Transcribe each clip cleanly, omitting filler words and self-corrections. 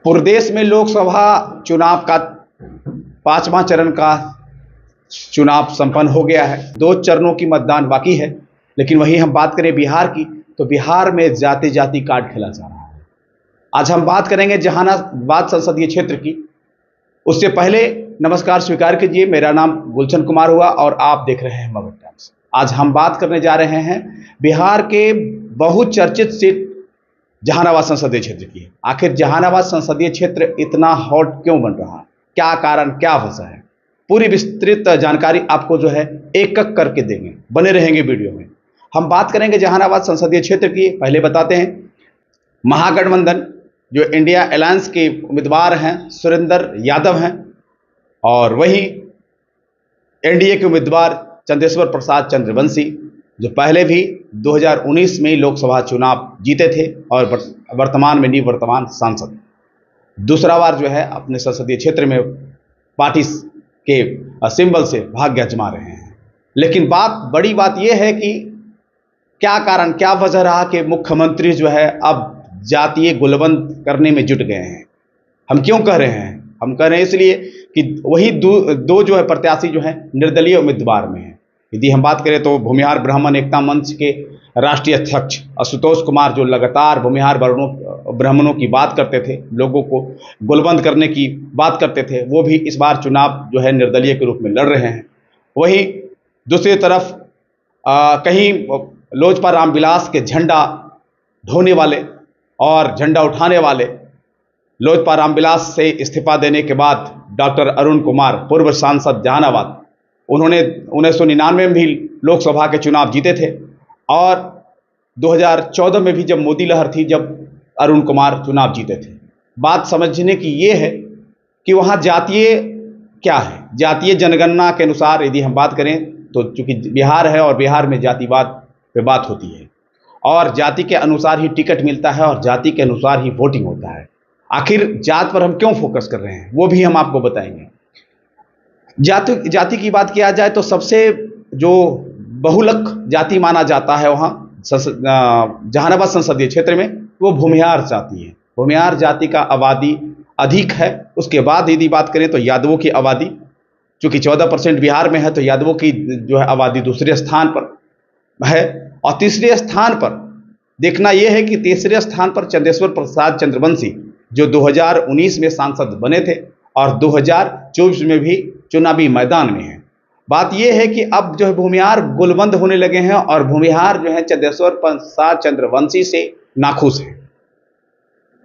प्रदेश में लोकसभा चुनाव का 5वां चरण का चुनाव संपन्न हो गया है। 2 चरणों की मतदान बाकी है। लेकिन वहीं हम बात करें बिहार की, तो बिहार में जाति जाति कार्ड खेला जा रहा है। आज हम बात करेंगे जहानाबाद संसदीय क्षेत्र की। उससे पहले नमस्कार स्वीकार कीजिए, मेरा नाम गुलशन कुमार हुआ और आप देख रहे हैं मगध टाइम्स। आज हम बात करने जा रहे हैं बिहार के बहुचर्चित सीट जहानाबाद संसदीय क्षेत्र की। आखिर जहानाबाद संसदीय क्षेत्र इतना हॉट क्यों बन रहा है, क्या कारण, क्या वजह है, पूरी विस्तृत जानकारी आपको जो है एक एक करके देंगे। बने रहेंगे वीडियो में। हम बात करेंगे जहानाबाद संसदीय क्षेत्र की। पहले बताते हैं महागठबंधन जो इंडिया अलायंस के उम्मीदवार हैं सुरेंद्र यादव हैं, और वही एनडीए के उम्मीदवार चंदेश्वर प्रसाद चंद्रवंशी जो पहले भी 2019 में लोकसभा चुनाव जीते थे और वर्तमान में निवर्तमान सांसद दूसरा बार जो है अपने संसदीय क्षेत्र में पार्टी के सिंबल से भाग्य आजमा रहे हैं। लेकिन बड़ी बात यह है कि क्या कारण, क्या वजह रहा कि मुख्यमंत्री जो है अब जातीय गुलबंद करने में जुट गए हैं। हम क्यों कह रहे हैं? हम कह रहे हैं इसलिए कि वही दो जो है प्रत्याशी जो है निर्दलीय उम्मीदवार में है। यदि हम बात करें तो भूमिहार ब्राह्मण एकता मंच के राष्ट्रीय अध्यक्ष आशुतोष कुमार जो लगातार भूमिहार ब्राह्मणों की बात करते थे, लोगों को गुलबंद करने की बात करते थे, वो भी इस बार चुनाव जो है निर्दलीय के रूप में लड़ रहे हैं। वहीं दूसरी तरफ कहीं लोजपा रामविलास के झंडा ढोने वाले और झंडा उठाने वाले लोजपा रामविलास से इस्तीफा देने के बाद डॉक्टर अरुण कुमार पूर्व सांसद जहानाबाद, उन्होंने 1999 में भी लोकसभा के चुनाव जीते थे और 2014 में भी जब मोदी लहर थी, जब अरुण कुमार चुनाव जीते थे। बात समझने की ये है कि वहाँ जातीय क्या है, जातीय जनगणना के अनुसार यदि हम बात करें तो चूंकि बिहार है और बिहार में जातिवाद पे बात होती है और जाति के अनुसार ही टिकट मिलता है और जाति के अनुसार ही वोटिंग होता है। आखिर जात पर हम क्यों फोकस कर रहे हैं वो भी हम आपको बताएंगे। जाति की बात किया जाए तो सबसे जो बहुलक जाति माना जाता है वहाँ जहानाबाद संसदीय क्षेत्र में वो भूमिहार जाति है। भूमिहार जाति का आबादी अधिक है। उसके बाद यदि बात करें तो यादवों की आबादी, चूँकि 14% बिहार में है तो यादवों की जो है आबादी दूसरे स्थान पर है। और तीसरे स्थान पर देखना यह है कि तीसरे स्थान पर चंदेश्वर प्रसाद चंद्रवंशी जो 2019 में सांसद बने थे और 2024 में भी चुनावी मैदान में है। बात यह है कि अब जो है भूमिहार गुलबंद होने लगे हैं और भूमिहार जो है चंदेश्वर प्रसाद चंद्रवंशी से नाखुश है।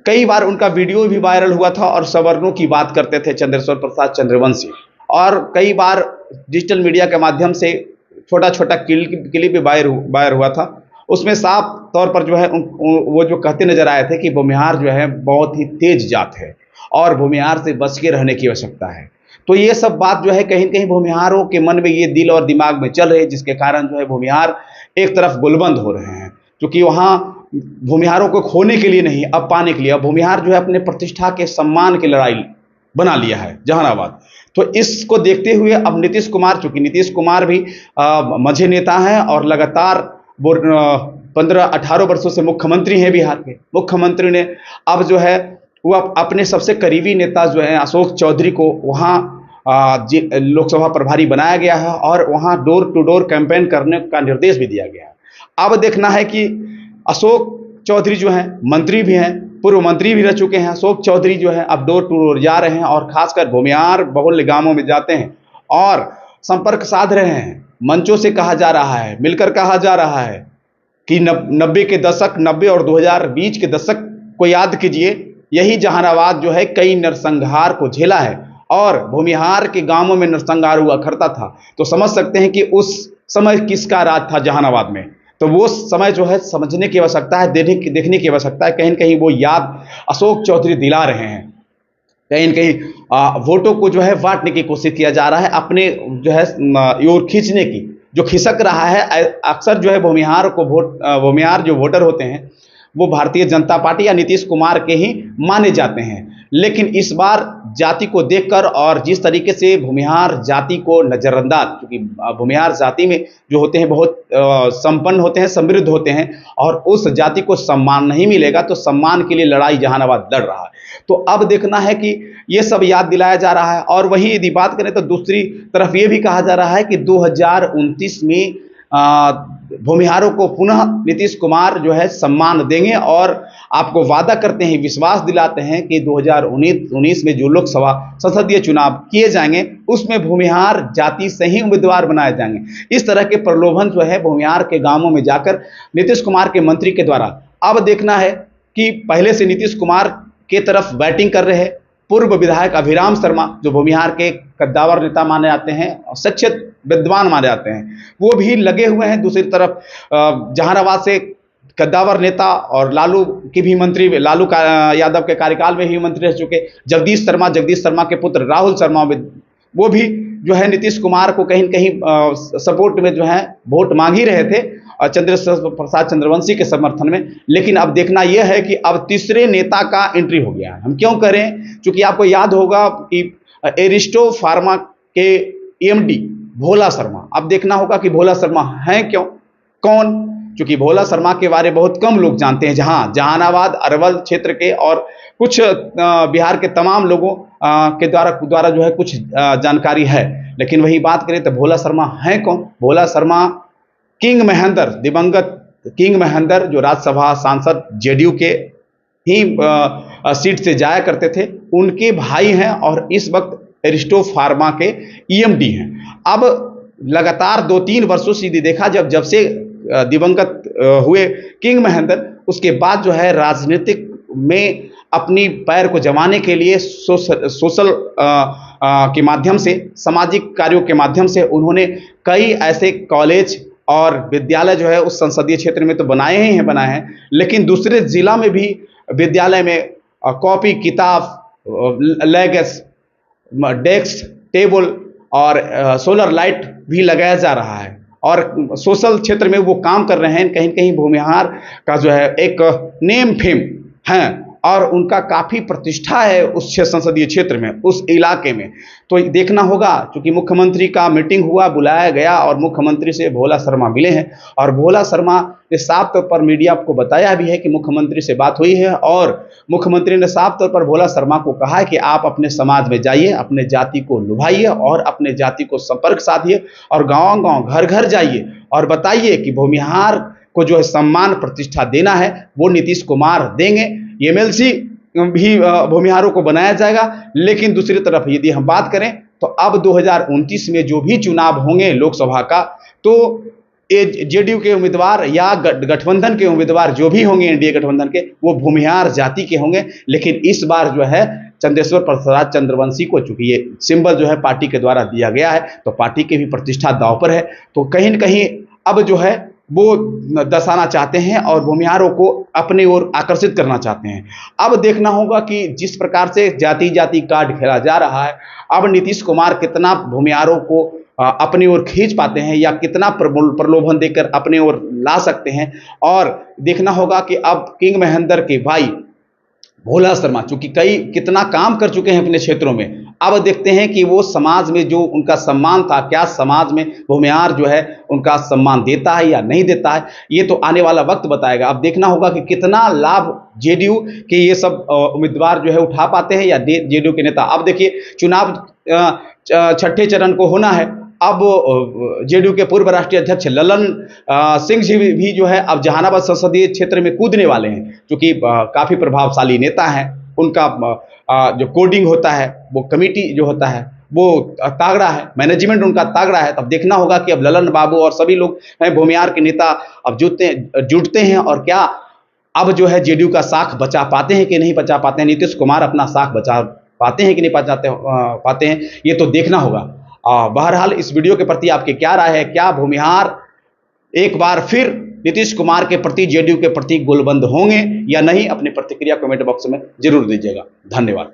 कई बार उनका वीडियो भी वायरल हुआ था और सवर्णों की बात करते थे चंदेश्वर प्रसाद चंद्रवंशी, और कई बार डिजिटल मीडिया के माध्यम से छोटा छोटा क्लिप भी वायरल हुआ था। उसमें साफ तौर पर जो है वो जो कहते नजर आए थे कि भूमिहार जो है बहुत ही तेज जात है और भूमिहार से बच के रहने की आवश्यकता है। तो ये सब बात जो है कहीं कहीं भूमिहारों के मन में, ये दिल और दिमाग में चल रही है, जिसके कारण जो है भूमिहार एक तरफ गुलबंद हो रहे हैं। क्योंकि वहाँ भूमिहारों को खोने के लिए नहीं, अब पाने के लिए। अब भूमिहार जो है अपने प्रतिष्ठा के सम्मान की लड़ाई बना लिया है जहानाबाद। तो इसको देखते हुए अब नीतीश कुमार, चूंकि नीतीश कुमार भी माझे नेता हैं और लगातार 15-18 वर्षों से मुख्यमंत्री हैं बिहार के। मुख्यमंत्री ने अब जो है वो अपने सबसे करीबी नेता जो है अशोक चौधरी को वहाँ लोकसभा प्रभारी बनाया गया है और वहाँ डोर टू डोर कैंपेन करने का निर्देश भी दिया गया है। अब देखना है कि अशोक चौधरी जो हैं मंत्री भी हैं, पूर्व मंत्री भी रह चुके हैं। अशोक चौधरी जो है अब डोर टू डोर जा रहे हैं और खासकर भूमिहार बहुल्य गांवों में जाते हैं और संपर्क साध रहे हैं। मंचों से कहा जा रहा है, मिलकर कहा जा रहा है कि 90 के दशक, 90 और 2000 बीच के दशक को याद कीजिए। यही जहानाबाद जो है कई नरसंहार को झेला है और भूमिहार के गांवों में नरसंहार हुआ करता था। तो समझ सकते हैं कि उस समय किसका राज था जहानाबाद में। तो वो समय जो है समझने की आवश्यकता है, देखने की आवश्यकता है। कहीं न कहीं वो याद अशोक चौधरी दिला रहे हैं। कहीं न कहीं वोटों को जो है बांटने की कोशिश किया जा रहा है, अपने जो है ओर खींचने की, जो खिसक रहा है। अक्सर जो है भूमिहार जो वोटर होते हैं वो भारतीय जनता पार्टी या नीतीश कुमार के ही माने जाते हैं। लेकिन इस बार जाति को देखकर और जिस तरीके से भूमिहार जाति को नज़रअंदाज, क्योंकि भूमिहार जाति में जो होते हैं बहुत संपन्न होते हैं, समृद्ध होते हैं, और उस जाति को सम्मान नहीं मिलेगा, तो सम्मान के लिए लड़ाई जहानाबाद लड़ रहा है। तो अब देखना है कि ये सब याद दिलाया जा रहा है। और वहीं यदि बात करें तो दूसरी तरफ ये भी कहा जा रहा है कि 2029 में भूमिहारों को पुनः नीतीश कुमार जो है सम्मान देंगे, और आपको वादा करते हैं, विश्वास दिलाते हैं कि 2019 में जो लोकसभा संसदीय चुनाव किए जाएंगे उसमें भूमिहार जाति से ही उम्मीदवार बनाए जाएंगे। इस तरह के प्रलोभन जो है भूमिहार के गांवों में जाकर नीतीश कुमार के मंत्री के द्वारा। अब देखना है कि पहले से नीतीश कुमार के तरफ बैटिंग कर रहे हैं पूर्व विधायक अभिराम शर्मा, जो भूमिहार के कद्दावर नेता माने जाते हैं और शिक्षित विद्वान माने जाते हैं, वो भी लगे हुए हैं। दूसरी तरफ जहानाबाद से कद्दावर नेता और लालू की भी मंत्री, लालू यादव के कार्यकाल में ही मंत्री रह चुके जगदीश शर्मा के पुत्र राहुल शर्मा, वो भी जो है नीतीश कुमार को कहीं न कहीं सपोर्ट में जो है वोट मांग ही रहे थे चंद्रशेखर प्रसाद चंद्रवंशी के समर्थन में। लेकिन अब देखना यह है कि अब तीसरे नेता का एंट्री हो गया है। हम क्यों करें, क्योंकि आपको याद होगा कि एरिस्टो फार्मा के एमडी भोला शर्मा, अब देखना होगा कि भोला शर्मा हैं कौन, क्योंकि भोला शर्मा के बारे में बहुत कम लोग जानते हैं। जहानाबाद अरवल क्षेत्र के और कुछ बिहार के तमाम लोगों के द्वारा जो है कुछ जानकारी है। लेकिन वही बात करें तो भोला शर्मा हैं कौन। भोला शर्मा किंग महेंद्र, दिवंगत किंग महेंद्र, जो राज्यसभा सांसद जेडीयू के ही सीट से जाया करते थे, उनके भाई हैं और इस वक्त एरिस्टो फार्मा के ईएमडी हैं। अब लगातार 2-3 वर्षों से देखा, जब से दिवंगत हुए किंग महेंद्र, उसके बाद जो है राजनीतिक में अपनी पैर को जमाने के लिए सोशल के माध्यम से, सामाजिक कार्यों के माध्यम से उन्होंने कई ऐसे कॉलेज और विद्यालय जो है उस संसदीय क्षेत्र में तो बनाए हैं, लेकिन दूसरे जिला में भी विद्यालय में कॉपी किताब, लेगस, डेस्क, टेबल और सोलर लाइट भी लगाया जा रहा है, और सोशल क्षेत्र में वो काम कर रहे हैं। कहीं कहीं भूमिहार का जो है एक नेम फेम है और उनका काफ़ी प्रतिष्ठा है उस संसदीय क्षेत्र में, उस इलाके में। तो देखना होगा, क्योंकि मुख्यमंत्री का मीटिंग हुआ, बुलाया गया और मुख्यमंत्री से भोला शर्मा मिले हैं, और भोला शर्मा ने साफ तौर पर मीडिया को बताया भी है कि मुख्यमंत्री से बात हुई है, और मुख्यमंत्री ने साफ तौर पर भोला शर्मा को कहा है कि आप अपने समाज में जाइए, अपने जाति को लुभाइए और अपने जाति को संपर्क साधिए, और गाँव-गाँव, घर-घर जाइए और बताइए कि भूमिहार को जो है सम्मान प्रतिष्ठा देना है वो नीतीश कुमार देंगे। एमएलसी भी भूमिहारों को बनाया जाएगा। लेकिन दूसरी तरफ यदि हम बात करें तो अब 2029 में जो भी चुनाव होंगे लोकसभा का, तो जेडीयू के उम्मीदवार या गठबंधन के उम्मीदवार जो भी होंगे एनडीए गठबंधन के, वो भूमिहार जाति के होंगे। लेकिन इस बार जो है चंद्रशेखर प्रसाद चंद्रवंशी को, चूंकि ये सिंबल जो है पार्टी के द्वारा दिया गया है, तो पार्टी की भी प्रतिष्ठा दांव पर है। तो कहीं न कहीं अब जो है वो दर्शाना चाहते हैं और भूमिहारों को अपनी ओर आकर्षित करना चाहते हैं। अब देखना होगा कि जिस प्रकार से जाति जाति कार्ड खेला जा रहा है, अब नीतीश कुमार कितना भूमिहारों को अपनी ओर खींच पाते हैं या कितना प्रलोभन देकर अपने ओर ला सकते हैं। और देखना होगा कि अब किंग महेंद्र के भाई भोला शर्मा चूंकि कितना काम कर चुके हैं अपने क्षेत्रों में, अब देखते हैं कि वो समाज में जो उनका सम्मान था, क्या समाज में भूमिहार जो है उनका सम्मान देता है या नहीं देता है, ये तो आने वाला वक्त बताएगा। अब देखना होगा कि कितना लाभ जेडीयू के ये सब उम्मीदवार जो है उठा पाते हैं या जेडीयू के नेता। अब देखिए चुनाव छठे चरण को होना है। अब जेडीयू के पूर्व राष्ट्रीय अध्यक्ष ललन सिंह जी भी जो है अब जहानाबाद संसदीय क्षेत्र में कूदने वाले हैं, क्योंकि काफ़ी प्रभावशाली नेता हैं। उनका जो कोडिंग होता है, वो कमेटी जो होता है वो तागड़ा है, मैनेजमेंट उनका तागड़ा है। तब देखना होगा कि अब ललन बाबू और सभी लोग हैं भूमिहार के नेता अब जुटते हैं और क्या अब जो है जेडीयू का साख बचा पाते हैं कि नहीं बचा पाते हैं, नीतीश कुमार अपना साख बचा पाते हैं कि नहीं पाते हैं, ये तो देखना होगा। बहरहाल इस वीडियो के प्रति आपकी क्या राय है? क्या भूमिहार एक बार फिर नीतीश कुमार के प्रति, जेडीयू के प्रति गोलबंद होंगे या नहीं? अपनी प्रतिक्रिया कमेंट बॉक्स में जरूर दीजिएगा। धन्यवाद।